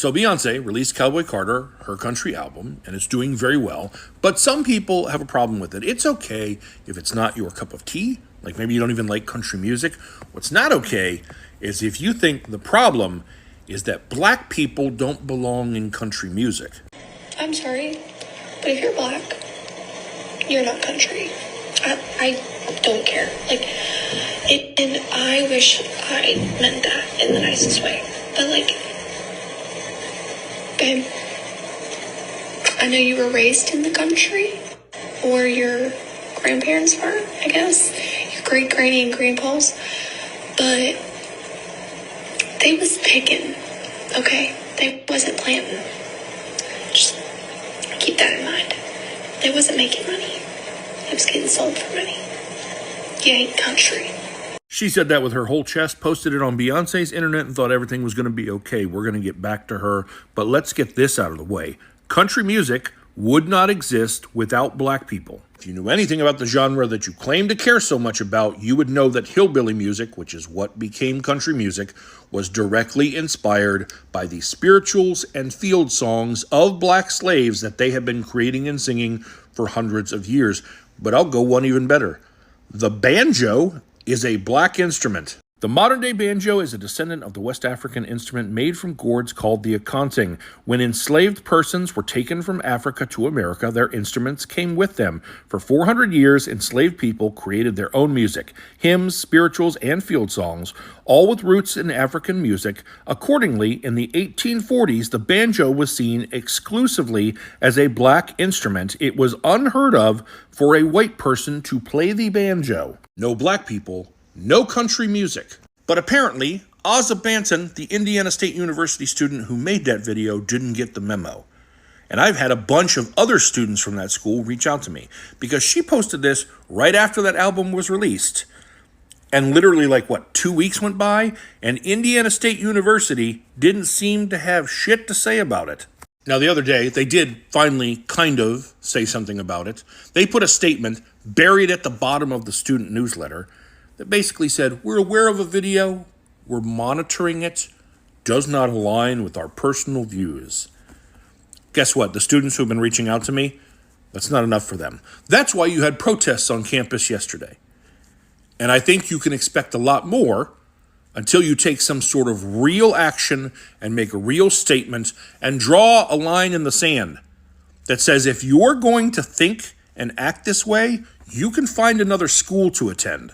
So Beyonce released Cowboy Carter, her country album, and it's doing very well. But some people have a problem with it. It's okay if it's not your cup of tea. Like maybe you don't even like country music. What's not okay is if you think the problem is that black people don't belong in country music. I'm sorry, but if you're black, you're not country. I don't care. And I wish I meant that in the nicest way. But babe, I know you were raised in the country, or your grandparents were, I guess, your great granny and grandpas, but they was picking, okay? They wasn't planting. Just keep that in mind. They wasn't making money. They was getting sold for money. You ain't country. She said that with her whole chest, posted it on Beyonce's internet, and thought everything was going to be okay. We're going to get back to her, but let's get this out of the way. Country music would not exist without black people. If you knew anything about the genre that you claim to care so much about, you would know that hillbilly music, which is what became country music, was directly inspired by the spirituals and field songs of black slaves that they have been creating and singing for hundreds of years. But I'll go one even better. The banjo is a black instrument. The modern-day banjo is a descendant of the West African instrument made from gourds called the akonting. When enslaved persons were taken from Africa to America, their instruments came with them. For 400 years, enslaved people created their own music, hymns, spirituals, and field songs, all with roots in African music. Accordingly, in the 1840s, the banjo was seen exclusively as a black instrument. It was unheard of for a white person to play the banjo. No black people, no country music. But apparently, Ozza Banton, the Indiana State University student who made that video, didn't get the memo. And I've had a bunch of other students from that school reach out to me because she posted this right after that album was released. And literally 2 weeks went by, and Indiana State University didn't seem to have shit to say about it. Now, the other day, they did finally kind of say something about it. They put a statement buried at the bottom of the student newsletter that basically said, we're aware of a video, we're monitoring it, does not align with our personal views. Guess what? The students who've been reaching out to me, that's not enough for them. That's why you had protests on campus yesterday. And I think you can expect a lot more until you take some sort of real action and make a real statement and draw a line in the sand that says if you're going to think and act this way, you can find another school to attend.